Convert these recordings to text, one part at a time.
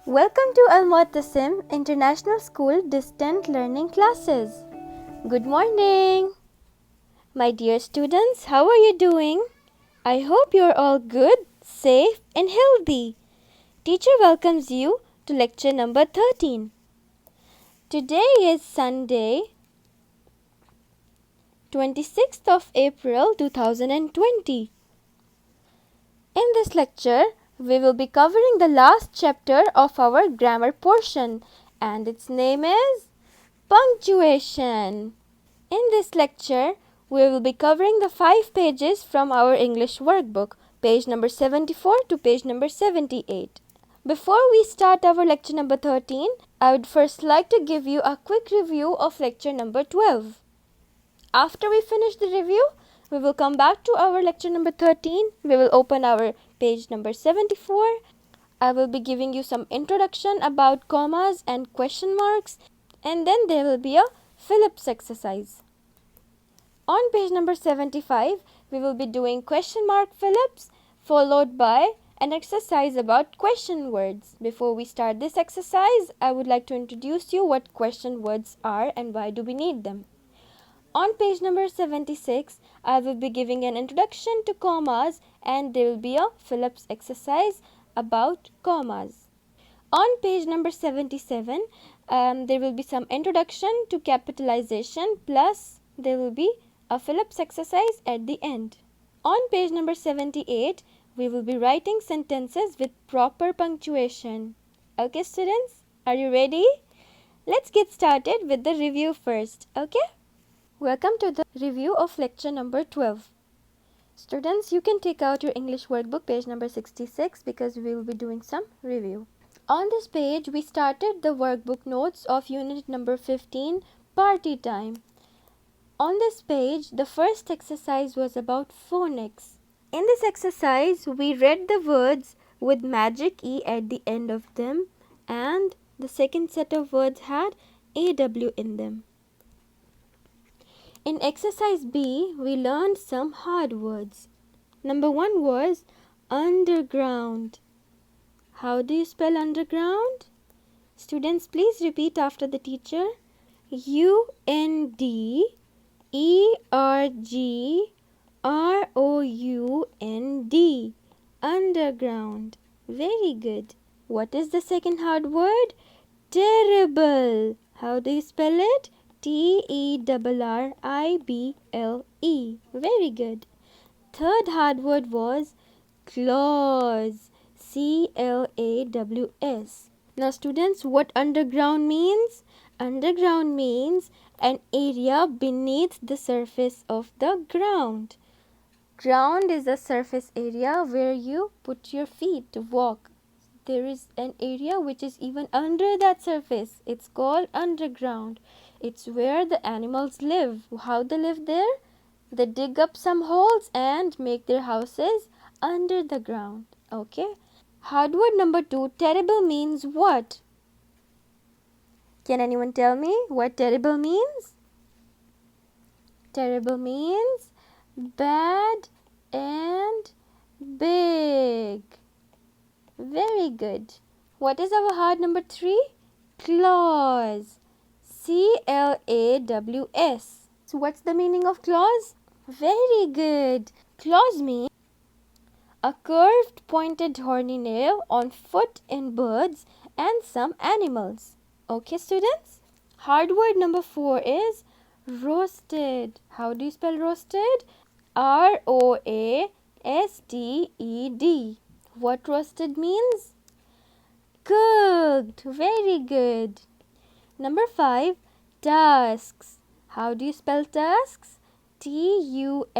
Welcome to Al-Mu'tasim International School Distant Learning Classes. Good morning. My dear students, how are you doing? I hope you're all good, safe and healthy. Teacher welcomes you to lecture number 13. Today is Sunday, 26th of April 2020. In this lecture, we will be covering the last chapter of our grammar portion, and its name is Punctuation. In this lecture, we will be covering the 5 pages from our English workbook, page number 74 to page number 78. Before we start our lecture number 13, I would first like to give you a quick review of lecture number 12. After we finish the review, we will come back to our lecture number 13. We will open our page number 74. I will be giving you some introduction about commas and question marks, and then there will be a Phillips exercise. On page number 75, we will be doing question mark Phillips followed by an exercise about question words. Before we start this exercise, I would like to introduce you what question words are and why do we need them. On page number 76, I will be giving an introduction to commas and there will be a Phillips exercise about commas. On page number 77, there will be some introduction to capitalization plus there will be a Phillips exercise at the end. On page number 78, we will be writing sentences with proper punctuation. Okay, students, are you ready? Let's get started with the review first, okay? Welcome to the review of lecture number 12. Students, you can take out your English workbook, page number 66, because we will be doing some review. On this page, we started the workbook notes of unit number 15, party time. On this page, the first exercise was about phonics. In this exercise, we read the words with magic E at the end of them, and the second set of words had AW in them. In exercise B, we learned some hard words. Number 1 was underground. How do you spell underground? Students, please repeat after the teacher. UNDERGROUND. Underground. Very good. What is the second hard word? Terrible. How do you spell it? TERRIBLE. Very good. Third hard word was claws. CLAWS. Now students, what underground means? Underground means an area beneath the surface of the ground. Ground is a surface area where you put your feet to walk. There is an area which is even under that surface. It's called underground. It's where the animals live. How they live there? They dig up some holes and make their houses under the ground. Okay. Hard word number 2, terrible means what? Can anyone tell me what terrible means? Terrible means bad and big. Very good. What is our hard number 3? Claws. CLAWS. So what's the meaning of claws? Very good. Claws mean a curved pointed horny nail on foot in birds and some animals. Okay, students? Hard word number 4 is roasted. How do you spell roasted? ROASTED. What roasted means? Cooked. Very good. Number 5, tasks. How do you spell tasks? TUSKS.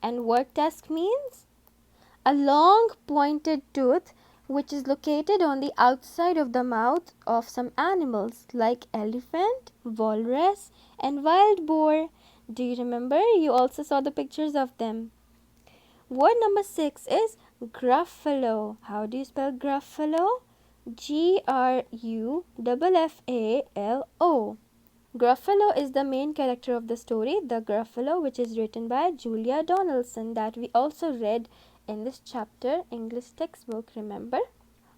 And what task means? A long pointed tooth which is located on the outside of the mouth of some animals like elephant, walrus and wild boar. Do you remember? You also saw the pictures of them. Word number 6 is Gruffalo. How do you spell Gruffalo? GRUFFALO. Gruffalo is the main character of the story, The Gruffalo, which is written by Julia Donaldson, that we also read in this chapter English textbook, remember?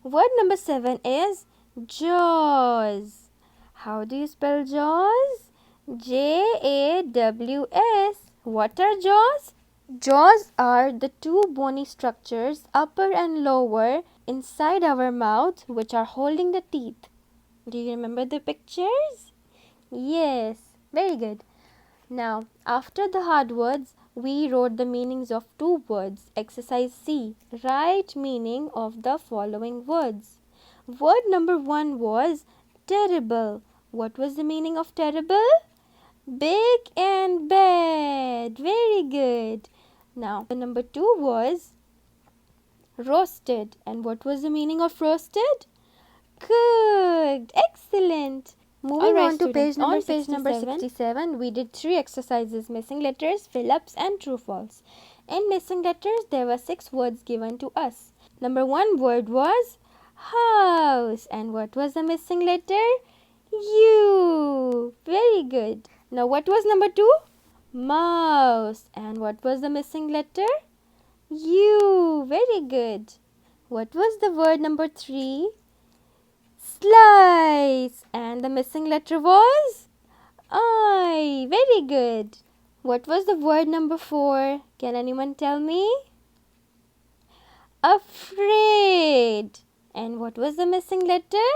Word number 7 is jaws. How do you spell jaws? Jaws. What are jaws? Jaws are the two bony structures, upper and lower, inside our mouth, which are holding the teeth. Do you remember the pictures? Yes, very good. Now, after the hard words, we wrote the meanings of two words. Exercise C. Write meaning of the following words. Word number 1 was terrible. What was the meaning of terrible? Big and bad. Very good. Now, the number 2 was roasted. And what was the meaning of roasted? Cooked. Excellent. Moving on to page number 67, we did 3 exercises: missing letters, fill-ups, and true-false. In missing letters, there were 6 words given to us. Number 1 word was house. And what was the missing letter? U. Very good. Now, what was number 2? Mouse. And what was the missing letter? U. Very good. What was the word number 3? Slice. And the missing letter was I. Very good. What was the word number 4? Can anyone tell me? Afraid. And what was the missing letter?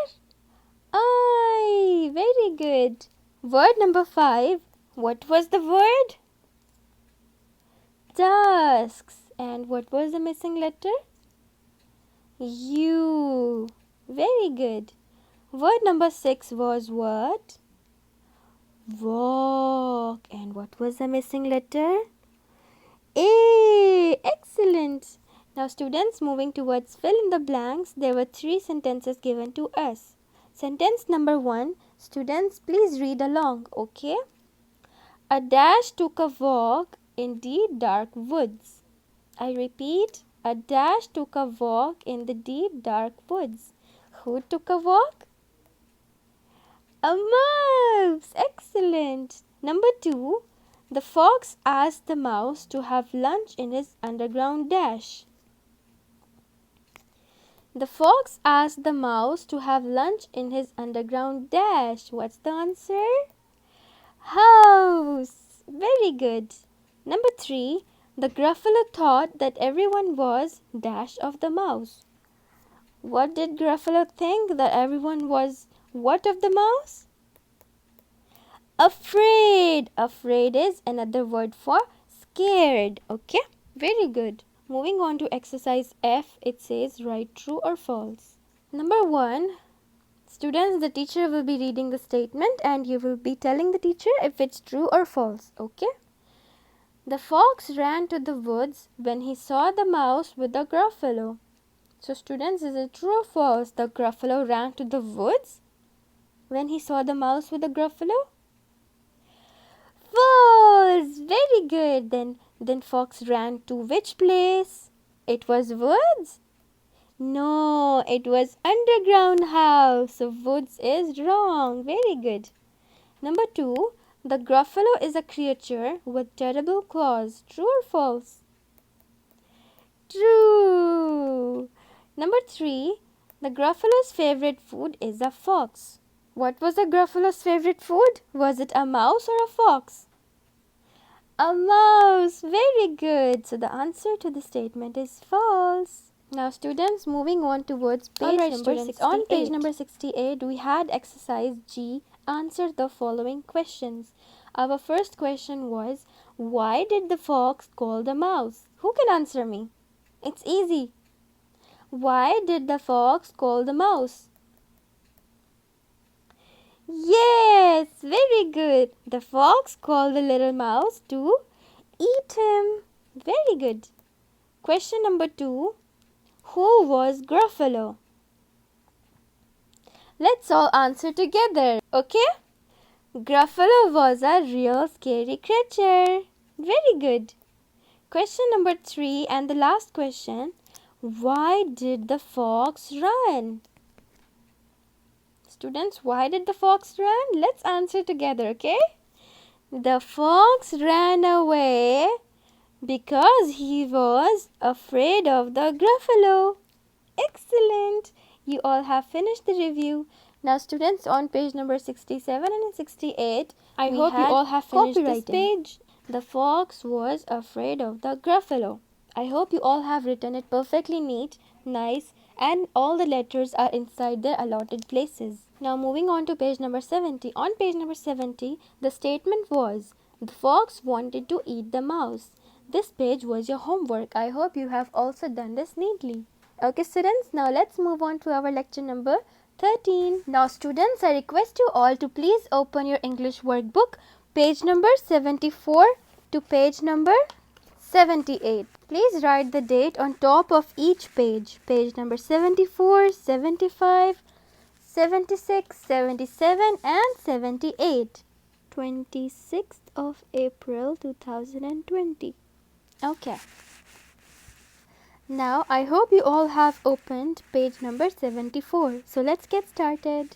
I. Very good. Word number 5. What was the word? Tusks. And what was the missing letter? U. Very good. Word number 6 was what? Walk. And what was the missing letter? A. Excellent. Now students, moving towards fill in the blanks, there were 3 sentences given to us. Sentence number 1, students please read along, okay? A dash took a walk in deep dark woods. I repeat, a dash took a walk in the deep dark woods. Who took a walk? A mouse. Excellent. Number 2, the fox asked the mouse to have lunch in his underground dash. The fox asked the mouse to have lunch in his underground dash. What's the answer? House. Very good. Number 3, the Gruffalo thought that everyone was dash of the mouse. What did Gruffalo think that everyone was what of the mouse? Afraid. Afraid is another word for scared. Okay, very good. Moving on to exercise F, it says write true or false. Number 1, students, the teacher will be reading the statement and you will be telling the teacher if it's true or false. Okay. The fox ran to the woods when he saw the mouse with the Gruffalo. So students, is it true or false? The Gruffalo ran to the woods when he saw the mouse with the Gruffalo? False. Very good. Then fox ran to which place? It was woods? No, it was underground house. So woods is wrong. Very good. Number 2, the Gruffalo is a creature with terrible claws. True or false? True. Number 3, the Gruffalo's favorite food is a fox. What was the Gruffalo's favorite food? Was it a mouse or a fox? A mouse. Very good. So the answer to the statement is false. Now students, moving on towards page number 68. On page number 68, we had exercise G. Answer the following questions. Our first question was, why did the fox call the mouse? Who can answer me? It's easy. Why did the fox call the mouse? Yes, very good. The fox called the little mouse to eat him. Very good. Question number 2. Who was Gruffalo? Let's all answer together, okay? Gruffalo was a real scary creature. Very good. Question number 3 and the last question. Why did the fox run? Students, why did the fox run? Let's answer together, okay? The fox ran away because he was afraid of the Gruffalo. Excellent. You all have finished the review. Now students, on page number 67 and 68, I hope you all have finished this page. The fox was afraid of the Gruffalo. I hope you all have written it perfectly neat, nice, and all the letters are inside their allotted places. Now moving on to page number 70. On page number 70, the statement was, the fox wanted to eat the mouse. This page was your homework. I hope you have also done this neatly. Okay students, now let's move on to our lecture number 13. Now students, I request you all to please open your English workbook, page number 74 to page number 78. Please write the date on top of each page. Page number 74, 75, 76, 77 and 78. 26th of April 2020. Okay. Now I hope you all have opened page number 74. So let's get started.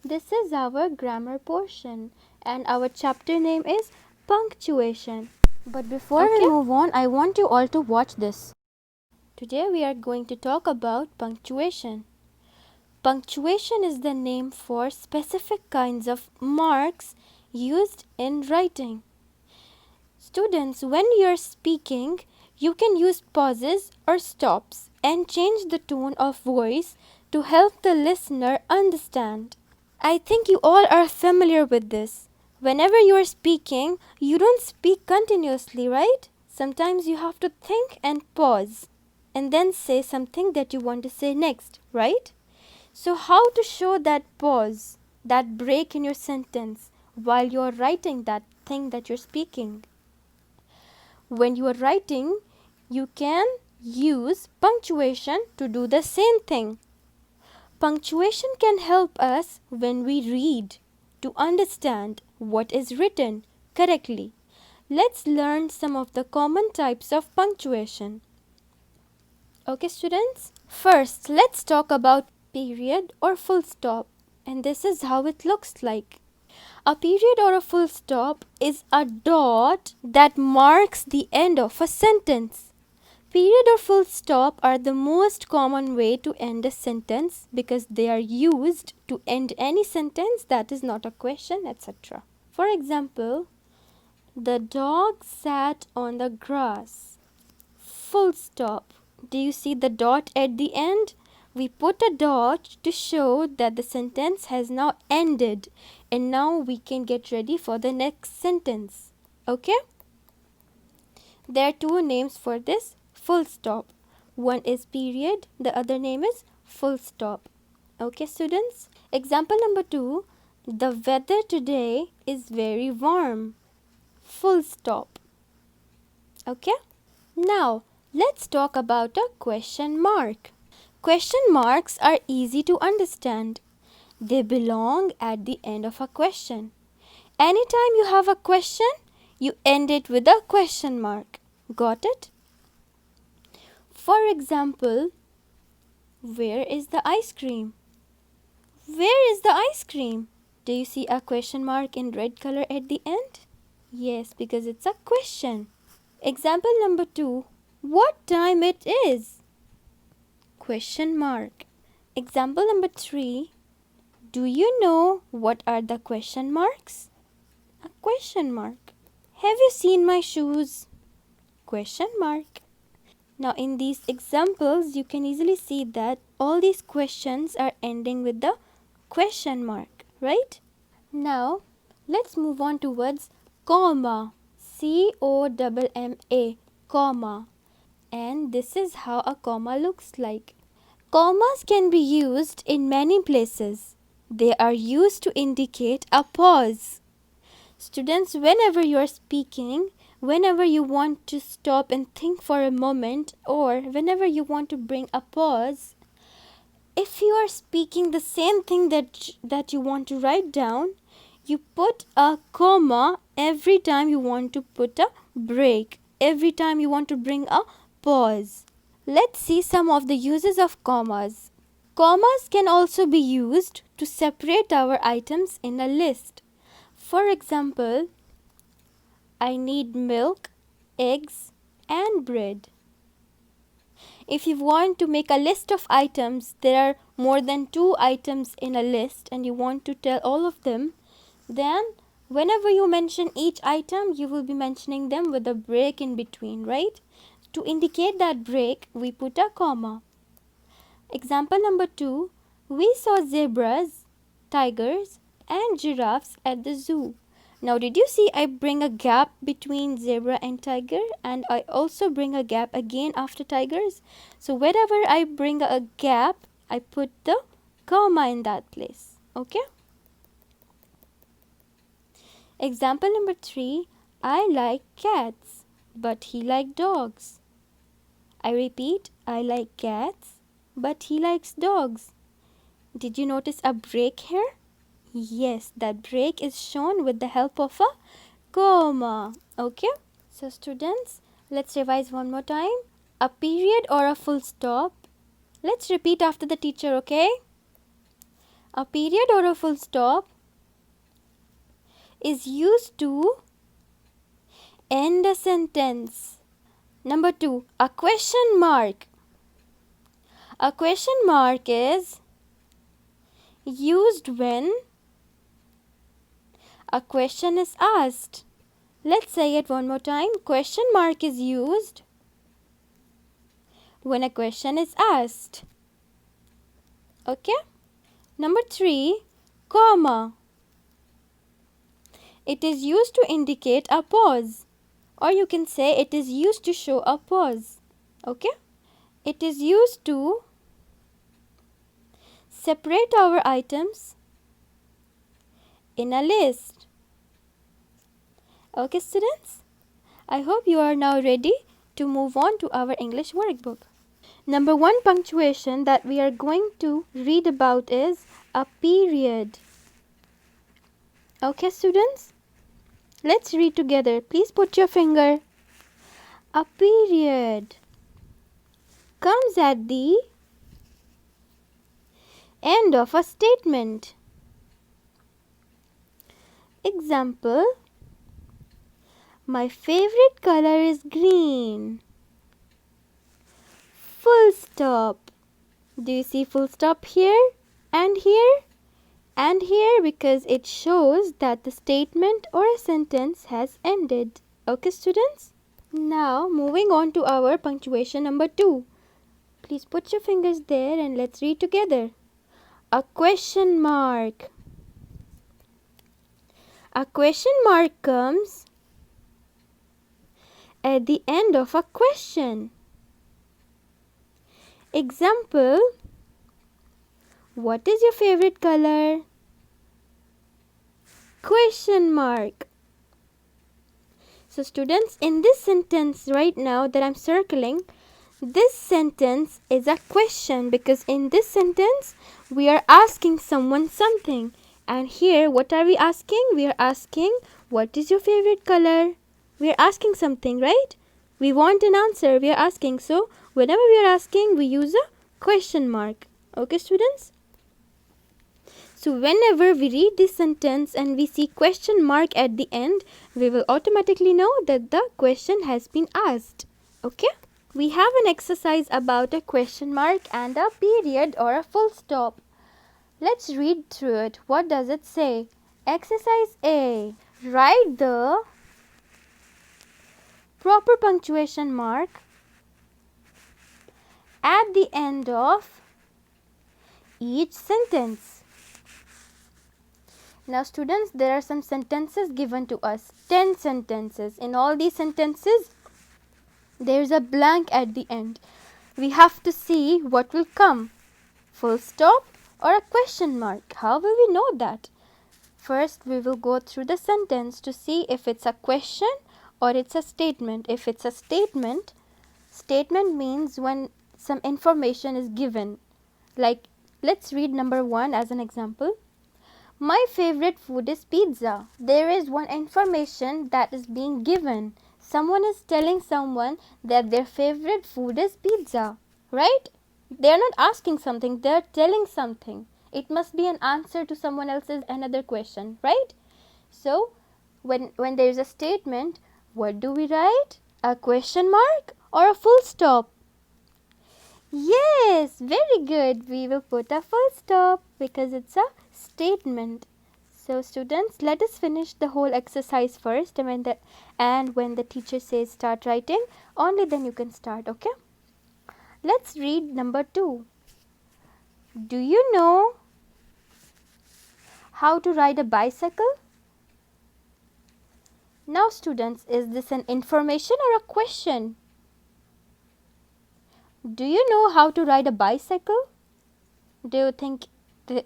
This is our grammar portion and our chapter name is Punctuation. But before we move on, I want you all to watch this. Today we are going to talk about punctuation. Punctuation is the name for specific kinds of marks used in writing. Students, when you're speaking, you can use pauses or stops and change the tone of voice to help the listener understand. I think you all are familiar with this. Whenever you are speaking, you don't speak continuously, right? Sometimes you have to think and pause and then say something that you want to say next, right? So how to show that pause, that break in your sentence while you're writing that thing that you're speaking? When you are writing, you can use punctuation to do the same thing. Punctuation can help us when we read to understand what is written correctly. Let's learn some of the common types of punctuation. Okay, students? First, let's talk about period or full stop. And this is how it looks like. A period or a full stop is a dot that marks the end of a sentence. Period or full stop are the most common way to end a sentence because they are used to end any sentence that is not a question, etc. For example, the dog sat on the grass. Full stop. Do you see the dot at the end? We put a dot to show that the sentence has now ended and now we can get ready for the next sentence. Okay? There are two names for this full stop. One is period, the other name is full stop. Okay, students? Example number 2. The weather today is very warm. Full stop. Okay? Now, let's talk about a question mark. Question marks are easy to understand. They belong at the end of a question. Anytime you have a question, you end it with a question mark. Got it? For example, where is the ice cream? Where is the ice cream? Do you see a question mark in red color at the end? Yes, because it's a question. Example number 2. What time it is? Question mark. Example number 3. Do you know what are the question marks? A question mark. Have you seen my shoes? Question mark. Now in these examples, you can easily see that all these questions are ending with the question mark, right? Now, let's move on towards comma. C-O-M-M-A, comma. And this is how a comma looks like. Commas can be used in many places. They are used to indicate a pause. Students, whenever you are speaking, whenever you want to stop and think for a moment, or whenever you want to bring a pause, if you are speaking the same thing that you want to write down, you put a comma every time you want to put a break, every time you want to bring a pause. Let's see some of the uses of commas. Commas can also be used to separate our items in a list. For example, I need milk, eggs, and bread. If you want to make a list of items, there are more than 2 items in a list and you want to tell all of them, then whenever you mention each item, you will be mentioning them with a break in between, right? To indicate that break, we put a comma. Example number 2, we saw zebras, tigers, and giraffes at the zoo. Now, did you see I bring a gap between zebra and tiger, and I also bring a gap again after tigers? So wherever I bring a gap, I put the comma in that place. Okay? Example number 3, I like cats, but he likes dogs. I repeat, I like cats, but he likes dogs. Did you notice a break here? Yes, that break is shown with the help of a comma. Okay? So students, let's revise one more time. A period or a full stop. Let's repeat after the teacher, okay? A period or a full stop is used to end a sentence. Number 2, a question mark. A question mark is used when a question is asked. Let's say it one more time. Question mark is used when a question is asked. Okay? Number 3, comma. It is used to indicate a pause, or you can say it is used to show a pause. Okay? It is used to separate our items in a list. Okay, students? I hope you are now ready to move on to our English workbook. Number 1 punctuation that we are going to read about is a period. Okay, students? Let's read together. Please put your finger. A period comes at the end of a statement. Example, my favorite color is green. Full stop. Do you see full stop here and here and here? Because it shows that the statement or a sentence has ended. Okay, students? Now, moving on to our punctuation number 2. Please put your fingers there and let's read together. A question mark. A question mark comes at the end of a question. Example, what is your favorite color? Question mark. So students, in this sentence right now that I'm circling, this sentence is a question because in this sentence we are asking someone something. And here, what are we asking? We are asking, what is your favorite color? We are asking something, right? We want an answer. We are asking. So, whenever we are asking, we use a question mark. Okay, students? So, whenever we read this sentence and we see question mark at the end, we will automatically know that the question has been asked. Okay? We have an exercise about a question mark and a period or a full stop. Let's read through it. What does it say? Exercise A. Write the proper punctuation mark at the end of each sentence. Now students, there are some sentences given to us. 10 sentences. In all these sentences, there is a blank at the end. We have to see what will come. Full stop or a question mark. How will we know that? First, we will go through the sentence to see if it's a question or it's a statement. If it's a statement, statement means when some information is given. Like, let's read number 1 as an example. My favorite food is pizza. There is one information that is being given. Someone is telling someone that their favorite food is pizza, right? They are not asking something, they are telling something. It must be an answer to someone else's another question, right? So, when there is a statement, what do we write? A question mark or a full stop? Yes, very good. We will put a full stop because it's a statement. So students, let us finish the whole exercise first, and when the teacher says start writing, only then you can start, okay? Let's read number 2. Do you know how to ride a bicycle? Now students, is this an information or a question? Do you know how to ride a bicycle? Do you think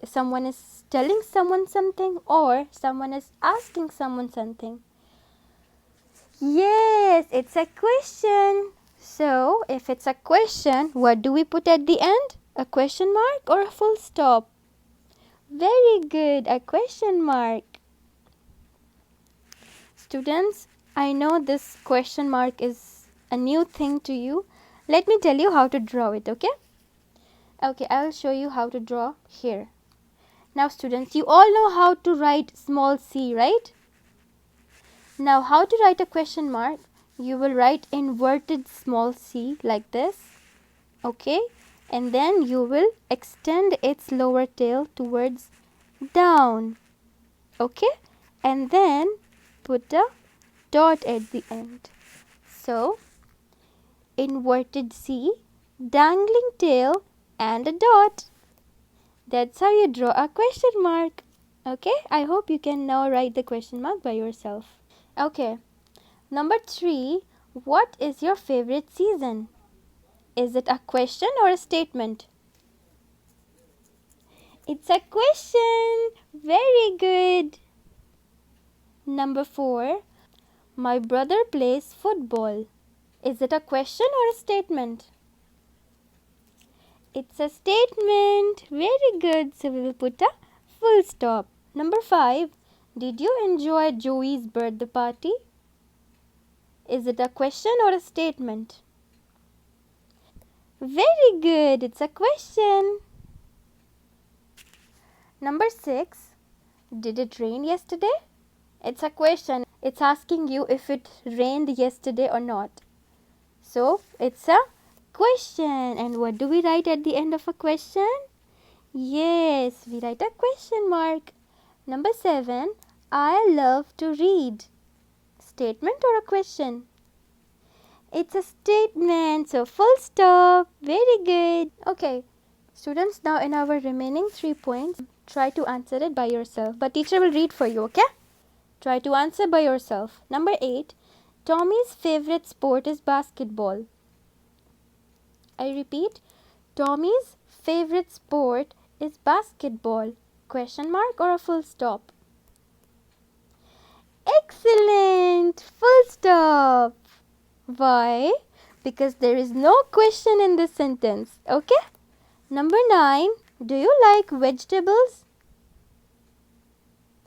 someone is telling someone something or someone is asking someone something? Yes, it's a question. So, if it's a question, what do we put at the end? A question mark or a full stop? Very good, a question mark. Students, I know this question mark is a new thing to you. Let me tell you how to draw it, okay? Okay, I will show you how to draw here. Now students, you all know how to write small c, right? Now how to write a question mark? You will write inverted small c like this, okay? And then you will extend its lower tail towards down, okay? And then put a dot at the end. So, inverted C, dangling tail and a dot. That's how you draw a question mark. Okay, I hope you can now write the question mark by yourself. Okay, number 3, what is your favorite season? Is it a question or a statement? It's a question. Very good. Number 4, my brother plays football. Is it a question or a statement? It's a statement. Very good. So we will put a full stop. Number 5. Did you enjoy Joey's birthday party? Is it a question or a statement? Very good. It's a question. Number 6. Did it rain yesterday? It's a question. It's asking you if it rained yesterday or not. So it's a question. And what do we write at the end of a question? Yes, we write a question mark. Number 7. I love to read. Statement or a question? It's a statement. So full stop. Very good. Okay. Students, now in our remaining 3 points, try to answer it by yourself. But teacher will read for you, okay? Try to answer by yourself. Number 8. Tommy's favorite sport is basketball. I repeat. Tommy's favorite sport is basketball. Question mark or a full stop? Excellent! Full stop. Why? Because there is no question in this sentence. Okay? Number 9. Do you like vegetables?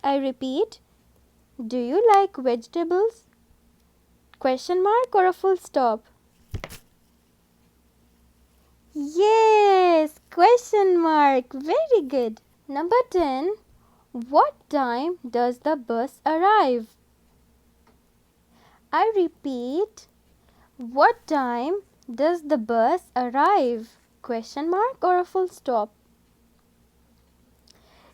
I repeat. Do you like vegetables? Question mark or a full stop? Yes! Question mark. Very good. Number 10. What time does the bus arrive? I repeat. What time does the bus arrive? Question mark or a full stop?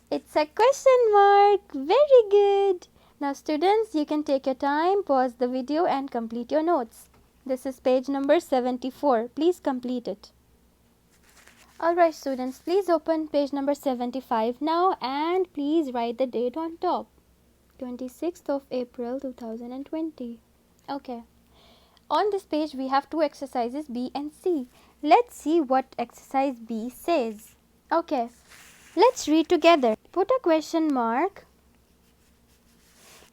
It's a question mark. Very good. Now students, you can take your time, pause the video and complete your notes. This is page number 74. Please complete it. Alright students, please open page number 75 now and please write the date on top. 26th of April 2020. Okay. On this page we have 2 exercises B and C. Let's see what exercise B says. Okay. Let's read together. Put a question mark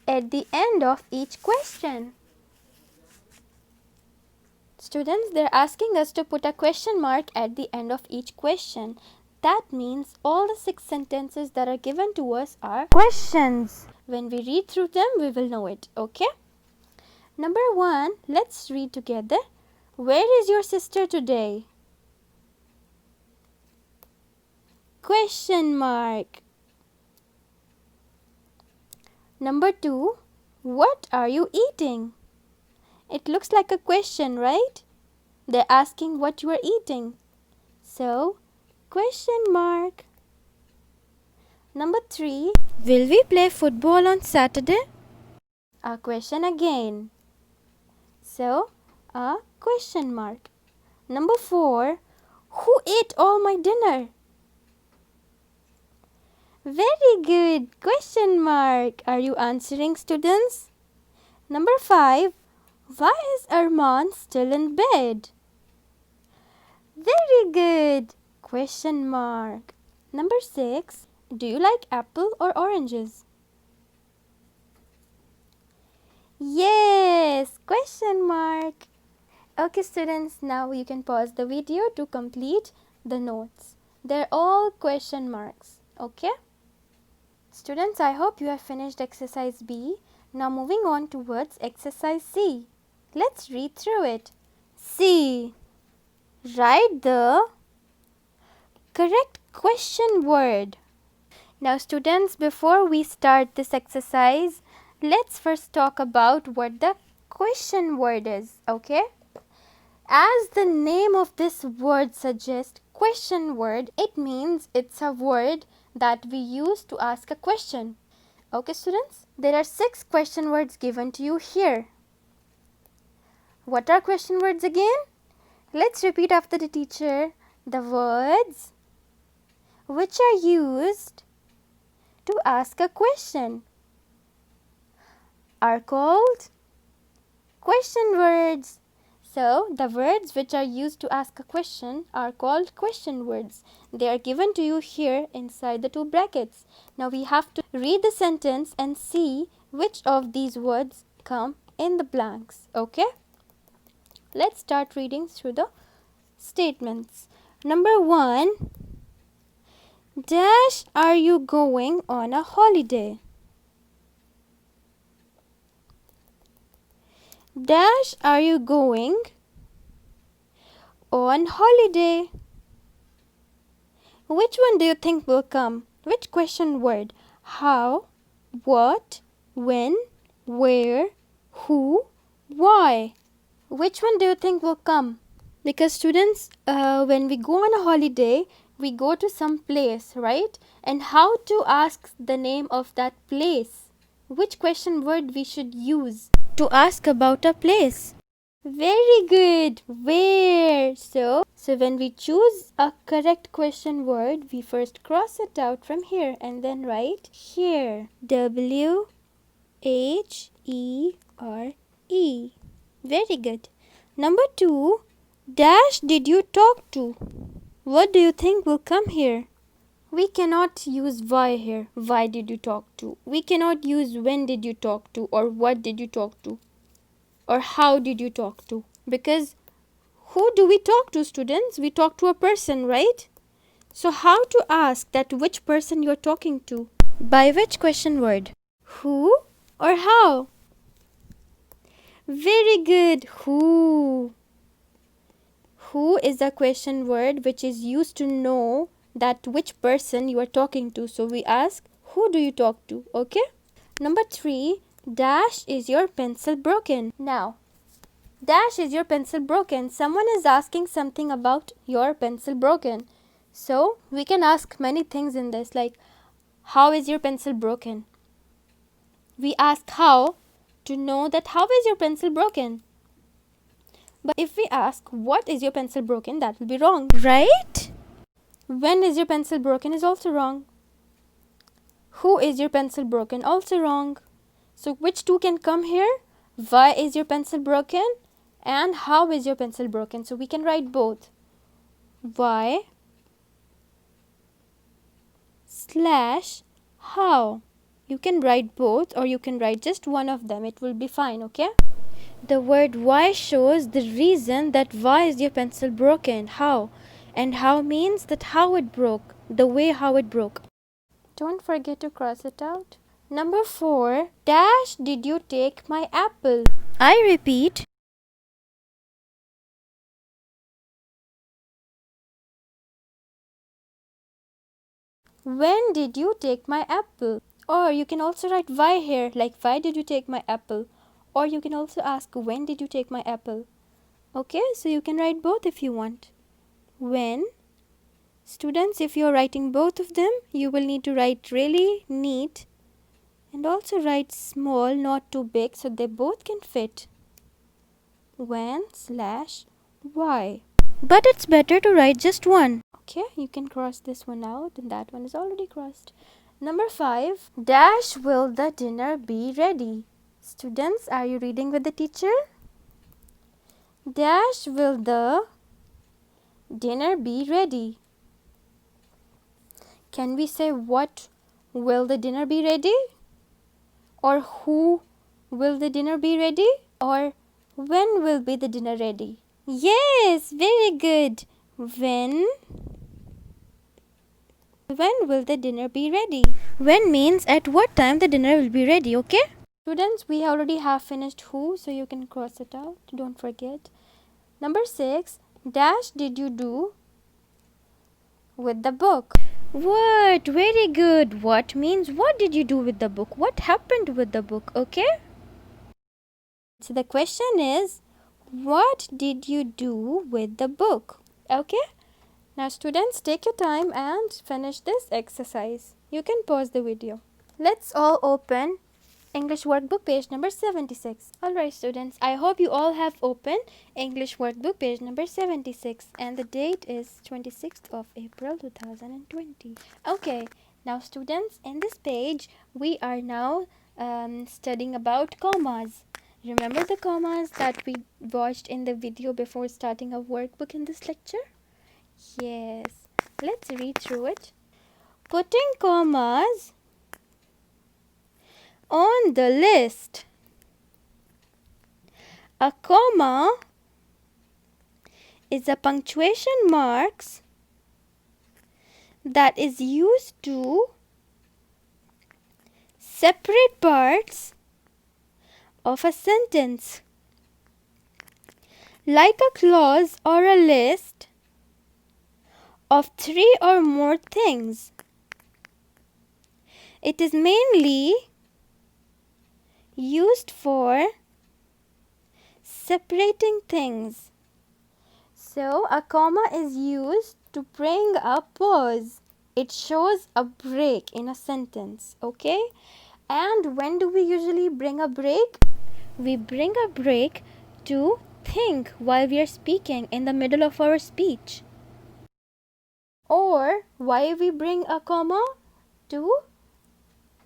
at the end of each question. Students, they're asking us to put a question mark at the end of each question. That means all the 6 sentences that are given to us are questions. When we read through them, we will know it. Okay? Number 1, let's read together. Where is your sister today? Question mark. Number 2, what are you eating? It looks like a question, right? They're asking what you are eating. So, question mark. Number 3. Will we play football on Saturday? A question again. So, a question mark. Number 4. Who ate all my dinner? Very good. Question mark. Are you answering, students? Number 5. Why is Arman still in bed? Very good. Question mark. Number 6. Do you like apple or oranges? Yes. Question mark. Okay, students, now you can pause the video to complete the notes. They're all question marks. Okay? Students, I hope you have finished exercise B. Now moving on towards exercise C. Let's read through it. C. Write the correct question word. Now students, before we start this exercise, let's first talk about what the question word is. Okay? As the name of this word suggests, question word, it means it's a word that we use to ask a question. Okay, students? There are 6 question words given to you here. What are question words again? Let's repeat after the teacher. The words which are used to ask a question are called question words. So, the words which are used to ask a question are called question words. They are given to you here inside the 2 brackets. Now, we have to read the sentence and see which of these words come in the blanks. Okay? Let's start reading through the statements. Number 1. Dash are you going on a holiday? Dash are you going on holiday? Which one do you think will come? Which question word? How, what, when, where, who, why? Which one do you think will come? Because students, when we go on a holiday, we go to some place, right? And how to ask the name of that place? Which question word we should use to ask about a place? Very good. Where? So when we choose a correct question word, we first cross it out from here and then write here. W-H-E-R-E. Very good. Number 2. Dash did you talk to? What do you think will come here? We cannot use why here. Why did you talk to? We cannot use when did you talk to or what did you talk to or how did you talk to. Because who do we talk to, students? We talk to a person, right? So how to ask that which person you're talking to? By which question word? Who or how? Very good. Who. Who is a question word which is used to know that which person you are talking to. So we ask, who do you talk to? Okay? Number 3, dash is your pencil broken. Now, dash is your pencil broken. Someone is asking something about your pencil broken. So we can ask many things in this, like, how is your pencil broken? We ask how to know that how is your pencil broken. But if we ask, what is your pencil broken, that will be wrong, right? When is your pencil broken is also wrong. Who is your pencil broken? Also wrong. So which 2 can come here? Why is your pencil broken? And how is your pencil broken? So we can write both. Why / how. You can write both or you can write just one of them. It will be fine, okay? The word why shows the reason that why is your pencil broken, how. And how means that how it broke, the way how it broke. Don't forget to cross it out. Number 4, dash did you take my apple? I repeat. When did you take my apple? Or you can also write why here, like why did you take my apple? Or you can also ask when did you take my apple? Okay, so you can write both if you want. When Students, if you're writing both of them, you will need to write really neat and also write small, not too big, so they both can fit. When/why. But it's better to write just one. Okay, you can cross this one out and that one is already crossed. Number 5. Dash will the dinner be ready? Students, are you reading with the teacher? Dash will the dinner be ready? Can we say what will the dinner be ready? Or who will the dinner be ready? Or when will be the dinner ready? Yes, very good. When will the dinner be ready? When means at what time the dinner will be ready, okay? Students, we already have finished who, so you can cross it out. Don't forget. Number 6. Dash did you do with the book? What? Very good. What means what did you do with the book? What happened with the book, okay? So the question is, what did you do with the book? Okay? Now students, take your time and finish this exercise. You can pause the video. Let's all open English workbook page number 76. Alright students, I hope you all have opened English workbook page number 76 and the date is 26th of April 2020. Okay, now students, in this page we are now studying about commas. Remember the commas that we watched in the video before starting our workbook in this lecture? Yes, let's read through it. Putting commas on the list. A comma is a punctuation marks that is used to separate parts of a sentence. Like a clause or a list of 3 or more things. It is mainly used for separating things. So a comma is used to bring a pause. It shows a break in a sentence, okay? And when do we usually bring a break? We bring a break to think while we are speaking in the middle of our speech. Or why we bring a comma? To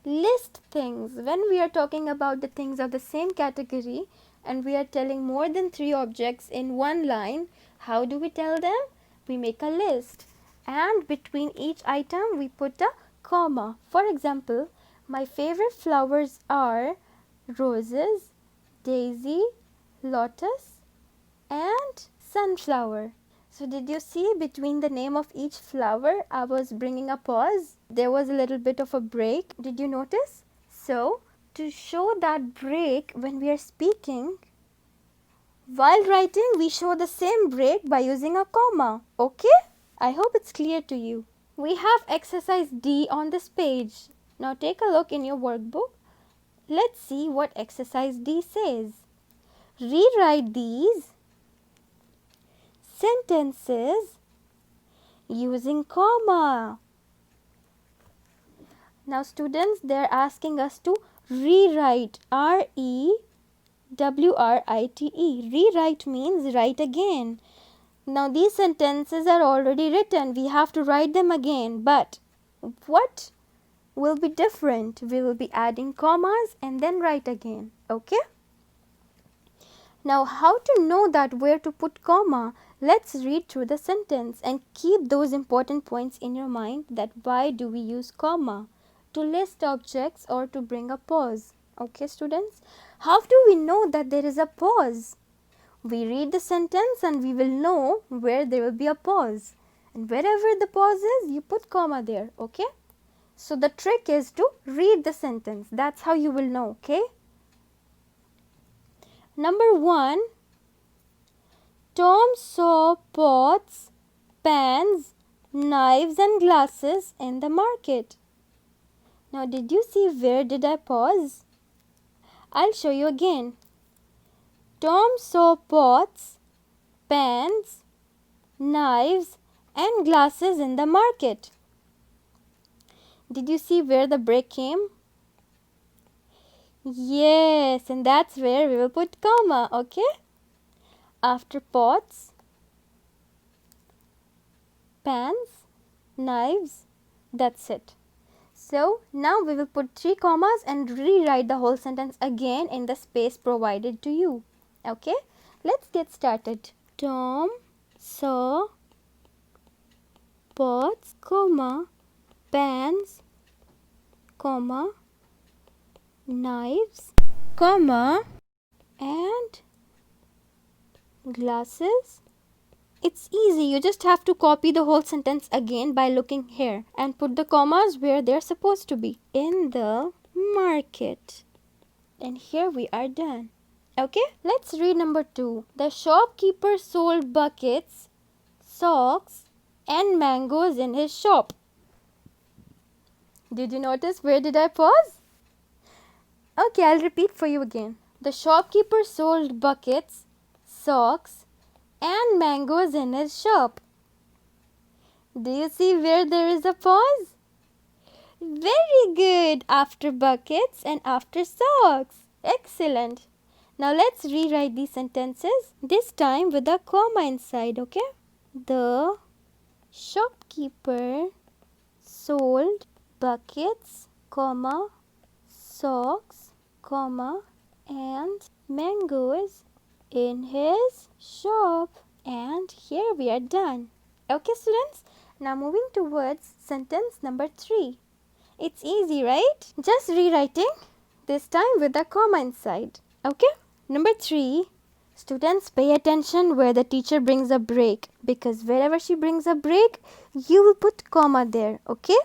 list things. When we are talking about the things of the same category and we are telling more than 3 objects in one line, how do we tell them? We make a list and between each item we put a comma. For example, my favorite flowers are roses, daisy, lotus and sunflower. So did you see between the name of each flower I was bringing a pause? There was a little bit of a break. Did you notice? So to show that break when we are speaking, while writing we show the same break by using a comma. Okay? I hope it's clear to you. We have exercise D on this page. Now take a look in your workbook. Let's see what exercise D says. Rewrite these sentences using comma. Now students, they're asking us to rewrite. R-E-W-R-I-T-E. Rewrite means write again. Now these sentences are already written. We have to write them again. But what will be different? We will be adding commas and then write again. Okay? Now how to know that where to put comma? Let's read through the sentence and keep those important points in your mind, that why do we use comma? To list objects or to bring a pause. Okay students? How do we know that there is a pause? We read the sentence and we will know where there will be a pause. And wherever the pause is, you put comma there. Okay? So the trick is to read the sentence. That's how you will know. Okay? Number 1. Tom saw pots, pans, knives and glasses in the market. Now did you see where did I pause? I'll show you again. Tom saw pots, pans, knives and glasses in the market. Did you see where the break came? Yes, and that's where we will put comma, okay? After pots, pans, knives, that's it. So now we will put 3 commas and rewrite the whole sentence again in the space provided to you. Okay, let's get started. Tom saw pots, comma, pans, comma, knives, comma, and glasses. It's easy, you just have to copy the whole sentence again by looking here and put the commas where they're supposed to be. In the market. And here we are done. Okay, let's read number 2. The shopkeeper sold buckets, socks, and mangoes in his shop. Did you notice where did I pause? Okay, I'll repeat for you again. The shopkeeper sold buckets, socks, and mangoes in his shop. Do you see where there is a pause? Very good. After buckets and after socks. Excellent. Now let's rewrite these sentences, this time with a comma inside, okay? The shopkeeper sold buckets, comma, socks, comma, and mangoes in his shop. And here we are done. Okay, students? Now moving towards sentence number 3. It's easy, right? Just rewriting, this time with a comma inside. Okay? Number 3. Students, pay attention where the teacher brings a break, because wherever she brings a break, you will put comma there. Okay?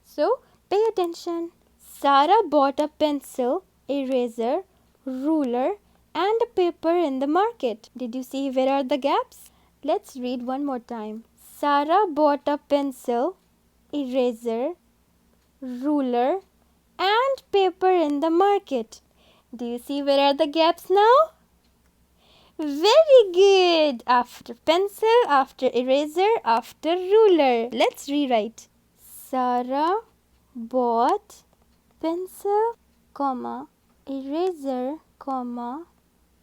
So, pay attention. Sarah bought a pencil, eraser, ruler, and a paper in the market. Did you see where are the gaps? Let's read one more time. Sarah bought a pencil, eraser, ruler, and paper in the market. Do you see where are the gaps now? Very good. After pencil, after eraser, after ruler. Let's rewrite. Sarah bought pencil, comma, eraser, comma,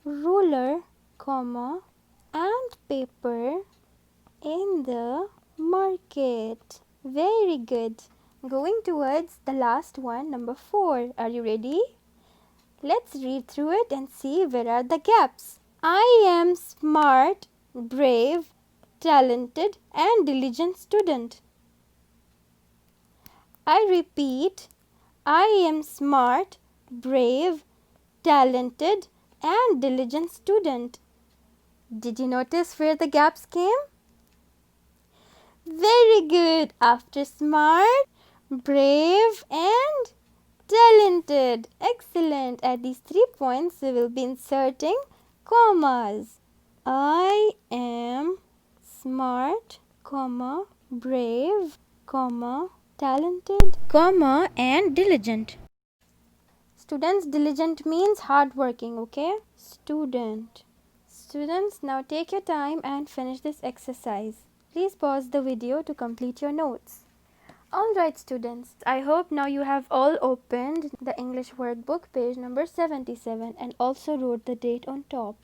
ruler, comma, and paper in the market. Very good. Going towards the last one, number 4. Are you ready? Let's read through it and see where are the gaps. I am smart, brave, talented, and diligent student. I repeat, I am smart, brave, talented, and diligent student. Did you notice where the gaps came? Very good. After smart, brave, and talented. Excellent. At these 3 points, we will be inserting commas. I am smart, comma, brave, comma, talented, comma, and diligent. Students, diligent means hardworking, okay? Student. Students, now take your time and finish this exercise. Please pause the video to complete your notes. Alright students, I hope now you have all opened the English workbook page number 77 and also wrote the date on top.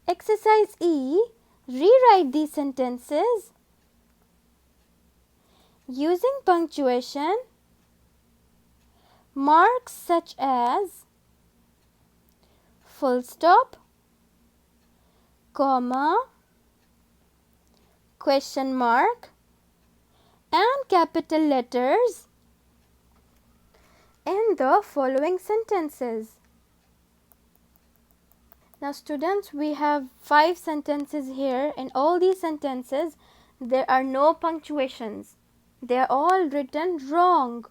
Exercise E, rewrite these sentences using punctuation, marks such as full stop, comma, question mark, and capital letters in the following sentences. Now students, we have 5 sentences here. In all these sentences, there are no punctuations. They are all written wrong,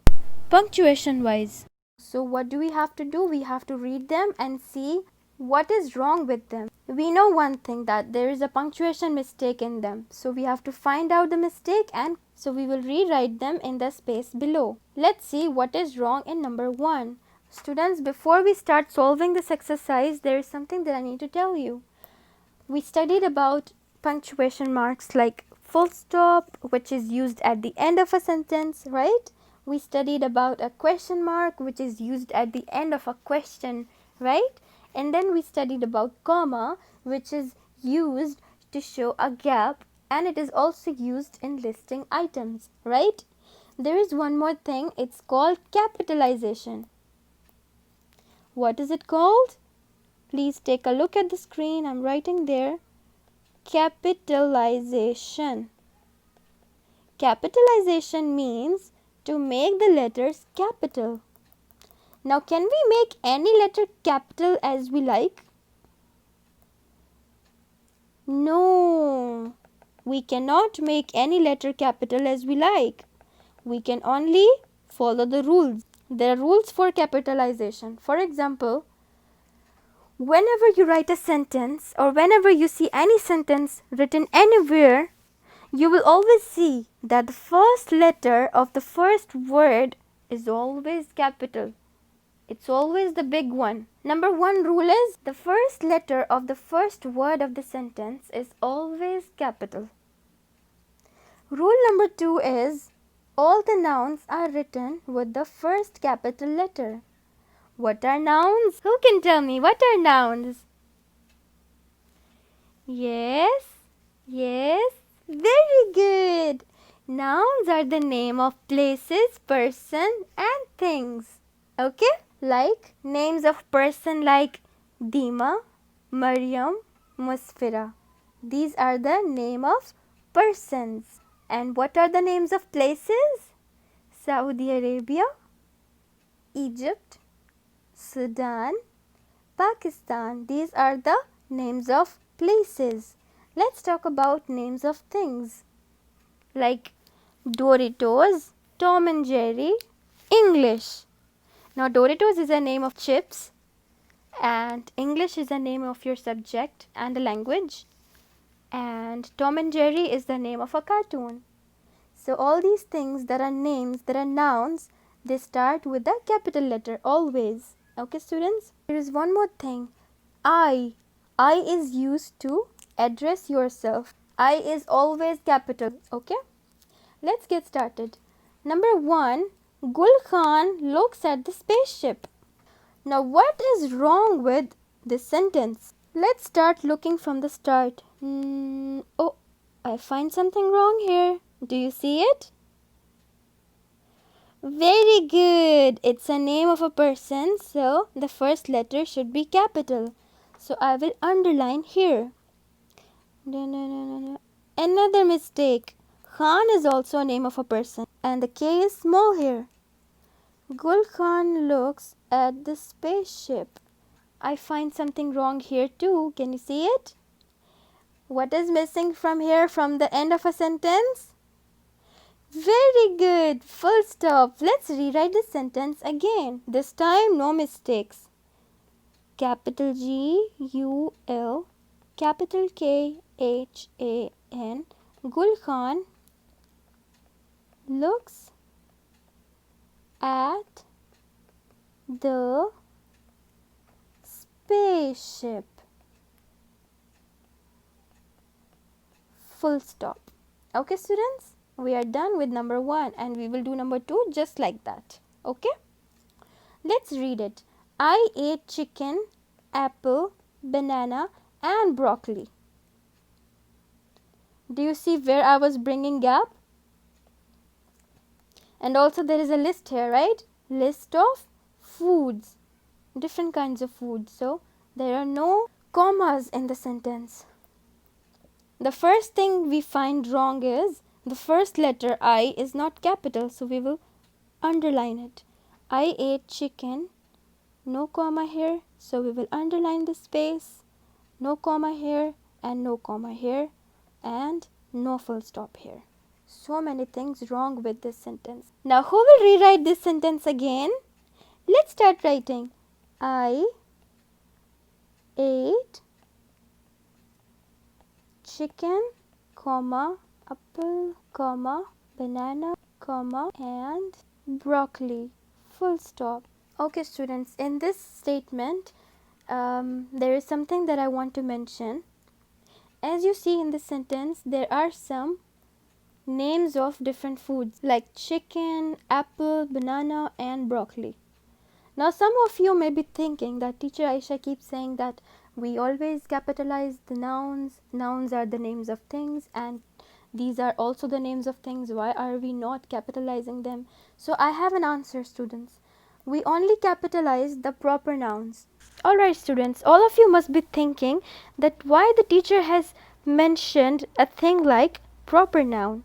punctuation wise. So what do we have to do? We have to read them and see what is wrong with them. We know one thing, that there is a punctuation mistake in them. So we have to find out the mistake, and so we will rewrite them in the space below. Let's see what is wrong in number 1. Students, before we start solving this exercise, there is something that I need to tell you. We studied about punctuation marks like full stop, which is used at the end of a sentence, right? We studied about a question mark, which is used at the end of a question, right? And then we studied about comma, which is used to show a gap, and it is also used in listing items, right? There is one more thing, it's called capitalization. What is it called? Please take a look at the screen. I'm writing there. Capitalization. Capitalization means to make the letters capital. Now, can we make any letter capital as we like? No, we cannot make any letter capital as we like. We can only follow the rules. There are rules for capitalization. For example, whenever you write a sentence or whenever you see any sentence written anywhere, you will always see that the first letter of the first word is always capital. It's always the big one. Number one rule is the first letter of the first word of the sentence is always capital. Rule number two is all the nouns are written with the first capital letter. What are nouns? Who can tell me what are nouns? Yes, yes, very good. Nouns are the name of places, person and things. Okay? Like names of person like Dima, Maryam, Musfira. These are the name of persons. And what are the names of places? Saudi Arabia, Egypt, Sudan, Pakistan. These are the names of places. Let's talk about names of things like Doritos, Tom and Jerry, English. Now Doritos is a name of chips and English is the name of your subject and the language, and Tom and Jerry is the name of a cartoon. So all these things that are names, that are nouns, they start with a capital letter always. Okay students? There is one more thing. I is used to address yourself. I is always capital. Okay? Let's get started. Number 1, Gul Khan looks at the spaceship. Now what is wrong with this sentence? Let's start looking from the start. Oh, I find something wrong here. Do you see it? Very good. It's a name of a person, so the first letter should be capital. So I will underline here. Another mistake. Khan is also a name of a person and the K is small here. Gul Khan looks at the spaceship. I find something wrong here too. Can you see it? What is missing from here from the end of a sentence? Very good. Full stop. Let's rewrite the sentence again. This time no mistakes. Capital G U L, capital K H A N. Gul Khan looks at the spaceship. Full stop. Okay students, we are done with number 1 and we will do number 2 just like that. Okay, let's read it. I ate chicken, apple, banana and broccoli. Do you see where I was bringing gap? And also there is a list here, right? List of foods, different kinds of food. So there are no commas in the sentence. The first thing we find wrong is the first letter I is not capital, so we will underline it. I ate chicken, no comma here, so we will underline the space, no comma here and no comma here and no full stop here. So many things wrong with this sentence. Now who will rewrite this sentence again? Let's start writing. I ate chicken, comma, apple, comma, banana, comma, and broccoli. Full stop. Okay students, in this statement, there is something that I want to mention. As you see in this sentence, there are some names of different foods like chicken, apple, banana and broccoli. Now some of you may be thinking that teacher Aisha keeps saying that we always capitalize the nouns. Nouns are the names of things and these are also the names of things. Why are we not capitalizing them? So I have an answer, students. We only capitalize the proper nouns. Alright students, all of you must be thinking that why the teacher has mentioned a thing like proper noun.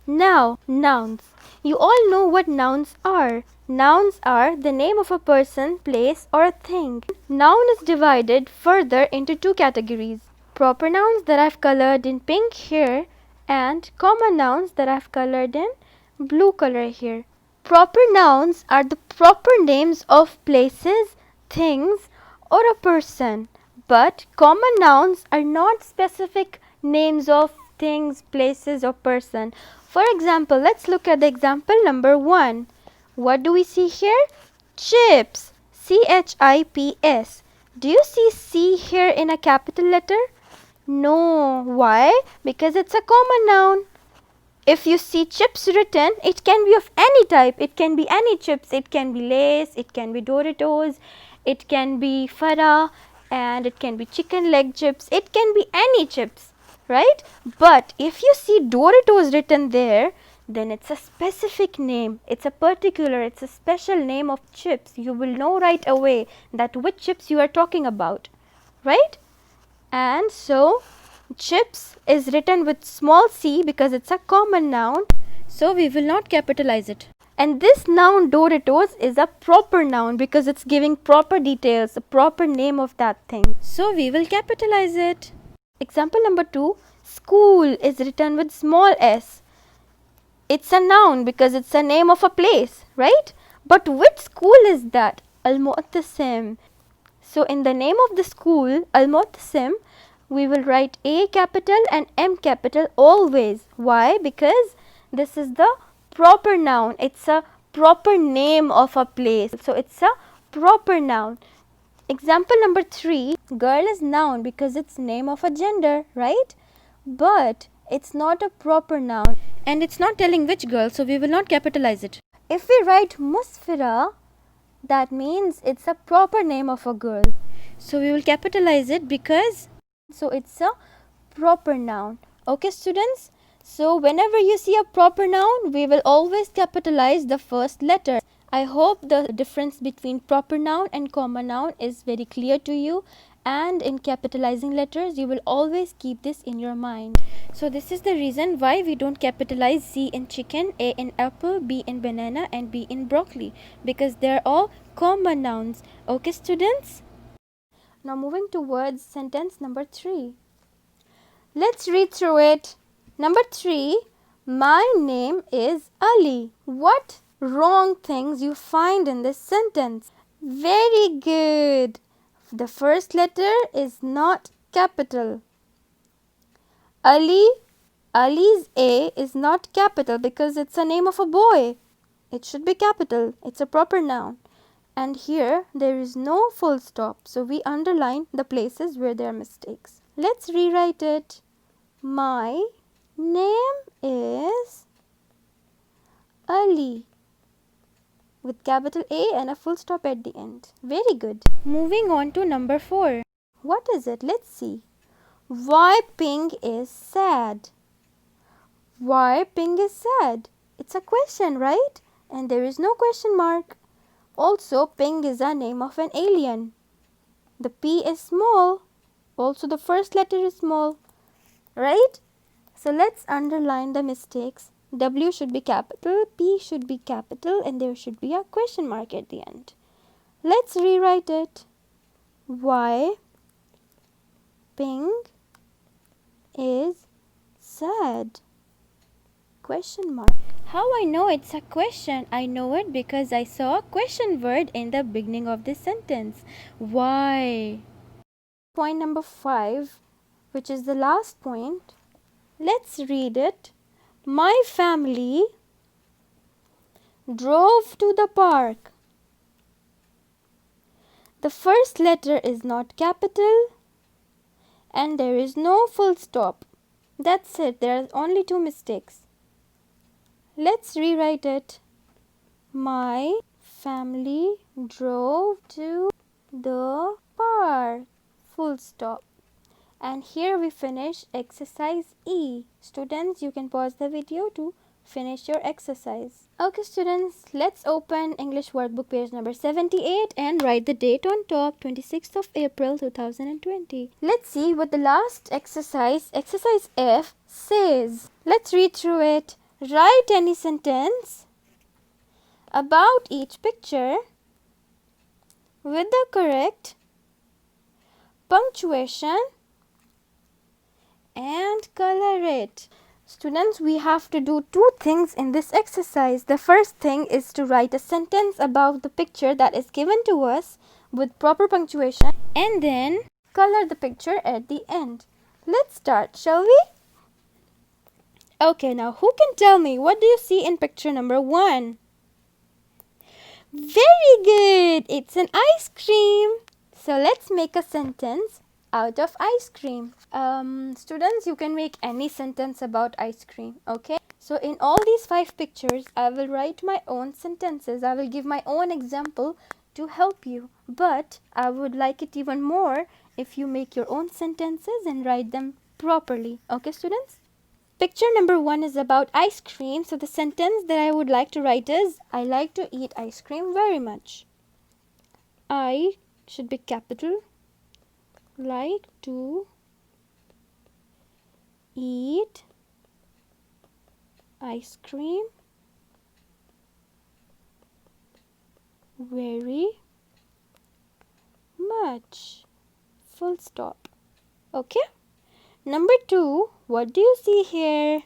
Now, nouns. You all know what nouns are. Nouns are the name of a person, place or a thing. Noun is divided further into two categories. Proper nouns that I've colored in pink here and common nouns that I've colored in blue color here. Proper nouns are the proper names of places, things or a person. But common nouns are not specific names of things, places or person. For example, let's look at the example number 1. What do we see here? Chips. CHIPS. Do you see C here in a capital letter? No. Why? Because it's a common noun. If you see chips written, it can be of any type. It can be any chips. It can be Lay's, it can be Doritos, it can be Farah, and it can be chicken leg chips. It can be any chips, right? But if you see Doritos written there, then it's a specific name. It's a particular, it's a special name of chips. You will know right away that which chips you are talking about, right? And so chips is written with small c because it's a common noun, so we will not capitalize it. And this noun Doritos is a proper noun because it's giving proper details, the proper name of that thing, so we will capitalize it. Example number 2, school is written with small s. It's a noun because it's a name of a place, right? But which school is that? Al-Mu'tasim. So in the name of the school, Al-Mu'tasim, we will write A capital and M capital always. Why? Because this is the proper noun. It's a proper name of a place. So it's a proper noun. Example number 3, girl is noun because it's name of a gender, right? But it's not a proper noun and it's not telling which girl, so we will not capitalize it. If we write Musfira, that means it's a proper name of a girl, so we will capitalize it because so it's a proper noun. Okay students, so whenever you see a proper noun, we will always capitalize the first letter. I hope the difference between proper noun and common noun is very clear to you, and in capitalizing letters you will always keep this in your mind. So this is the reason why we don't capitalize C in chicken, A in apple, B in banana and B in broccoli, because they're all common nouns. Okay students? Now moving towards sentence number 3. Let's read through it. Number 3, my name is Ali. What wrong things you find in this sentence? Very good. The first letter is not capital. Ali's A is not capital because it's a name of a boy. It should be capital. It's a proper noun. And here there is no full stop, so we underline the places where there are mistakes. Let's rewrite it. My name is Ali with capital A and a full stop at the end. Very good. Moving on to number 4. What is it? Let's see. Why Ping is sad? Why Ping is sad? It's a question, right? And there is no question mark. Also, Ping is a name of an alien. The P is small. Also, the first letter is small, right? So let's underline the mistakes. W should be capital, P should be capital, and there should be a question mark at the end. Let's rewrite it. Why Ping is sad? Question mark. How I know it's a question? I know it because I saw a question word in the beginning of this sentence. Why? Point number 5, which is the last point. Let's read it. My family drove to the park. The first letter is not capital and there is no full stop. That's it. There are only 2 mistakes. Let's rewrite it. My family drove to the park. Full stop. And here we finish exercise E. Students, you can pause the video to finish your exercise. Okay students, let's open English workbook page number 78 and write the date on top, 26th of April 2020. Let's see what the last exercise F, says. Let's read through it. Write any sentence about each picture with the correct punctuation and color it. Students, we have to do 2 things in this exercise. The first thing is to write a sentence about the picture that is given to us with proper punctuation and then color the picture at the end. Let's start, shall we? Okay, now who can tell me what do you see in picture number 1? Very good! It's an ice cream. So let's make a sentence out of ice cream. Students, you can make any sentence about ice cream, okay? So in all these 5 pictures, I will write my own sentences. I will give my own example to help you. But I would like it even more if you make your own sentences and write them properly. Okay, students? Picture number 1 is about ice cream. So the sentence that I would like to write is, I like to eat ice cream very much. I should be capital. Like to eat ice cream very much. Full stop. Okay. Number 2, what do you see here?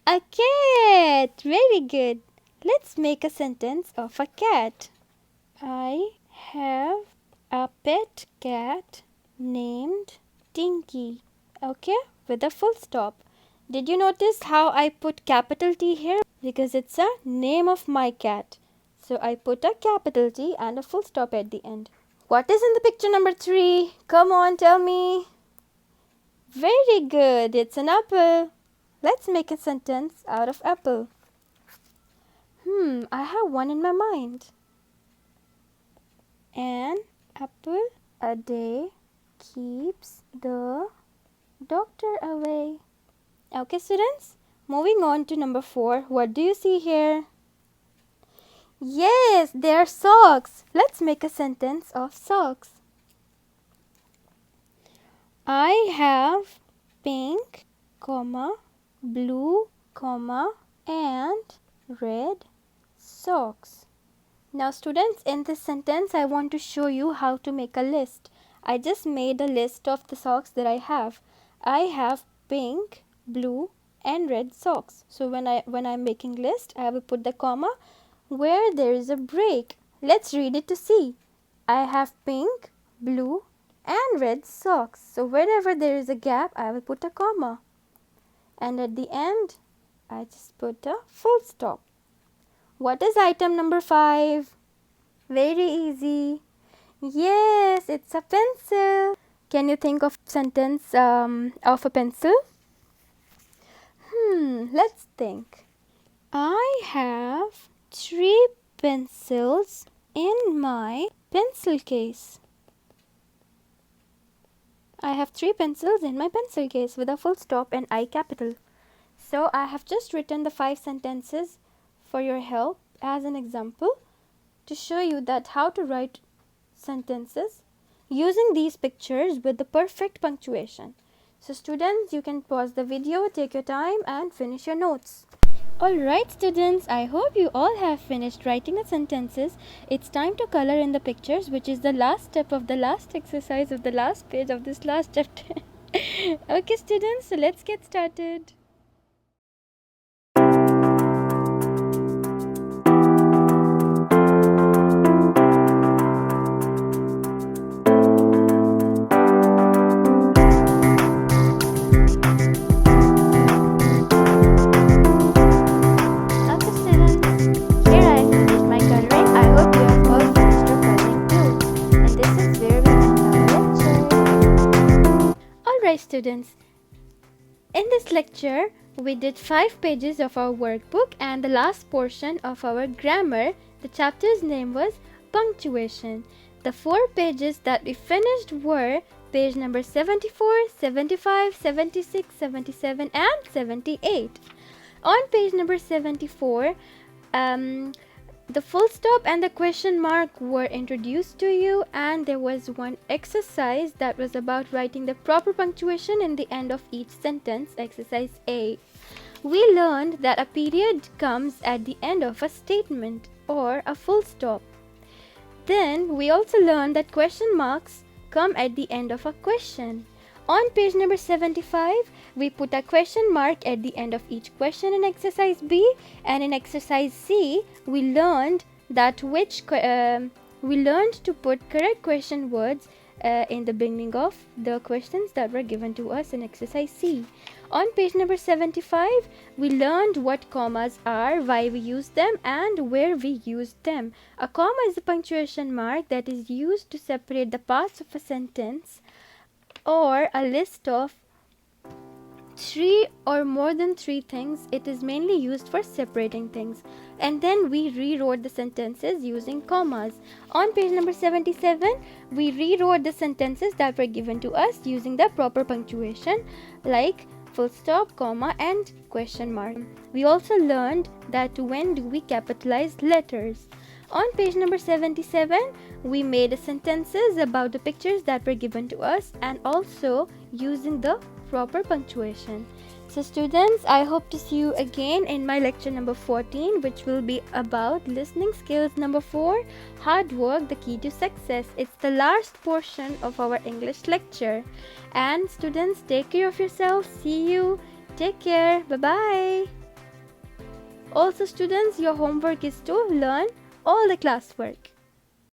A cat. Very good. Let's make a sentence of a cat. I have a pet cat named Tinky. Okay, with a full stop. Did you notice how I put capital T here? Because it's a name of my cat. So I put a capital T and a full stop at the end. What is in the picture number 3? Come on, tell me. Very good. It's an apple. Let's make a sentence out of apple. I have one in my mind. An apple a day keeps the doctor away. Okay, students, moving on to number 4. What do you see here? Yes, they are socks. Let's make a sentence of socks. I have pink, blue, and red socks. Now students, in this sentence I want to show you how to make a list. I just made a list of the socks that I have. I have pink, blue and red socks. So when I'm making list, I will put the comma where there is a break. Let's read it to see. I have pink, blue and red socks. So wherever there is a gap, I will put a comma. And at the end, I just put a full stop. What is item number 5? Very easy. Yes, it's a pencil. Can you think of sentence of a pencil? Let's think. I have 3 pencils in my pencil case. I have 3 pencils in my pencil case with a full stop and I capital. So I have just written the 5 sentences for your help as an example to show you that how to write sentences using these pictures with the perfect punctuation. So students, you can pause the video, take your time and finish your notes. Alright students, I hope you all have finished writing the sentences. It's time to color in the pictures, which is the last step of the last exercise of the last page of this last chapter. Okay students, so let's get started. students, in this lecture, we did 5 pages of our workbook and the last portion of our grammar. The chapter's name was Punctuation. The 4 pages that we finished were page number 74, 75, 76, 77 and 78. On page number 74, the full stop and the question mark were introduced to you, and there was one exercise that was about writing the proper punctuation in the end of each sentence, exercise A. We learned that a period comes at the end of a statement or a full stop. Then we also learned that question marks come at the end of a question. On page number 75, we put a question mark at the end of each question in exercise B, and in exercise C, we learned that we learned to put correct question words in the beginning of the questions that were given to us in exercise C. On page number 75, we learned what commas are, why we use them, and where we use them. A comma is a punctuation mark that is used to separate the parts of a sentence or a list of 3 or more than 3 things. It is mainly used for separating things. And then we rewrote the sentences using commas. On page number 77, we rewrote the sentences that were given to us using the proper punctuation, like full stop, comma and question mark. We also learned that when do we capitalize letters. On page number 77, we made sentences about the pictures that were given to us and also using the proper punctuation. So students, I hope to see you again in my lecture number 14, which will be about listening skills number 4, hard work, the key to success. It's the last portion of our English lecture. And students, take care of yourselves. See you. Take care. Bye-bye. Also students, your homework is to learn all the classwork.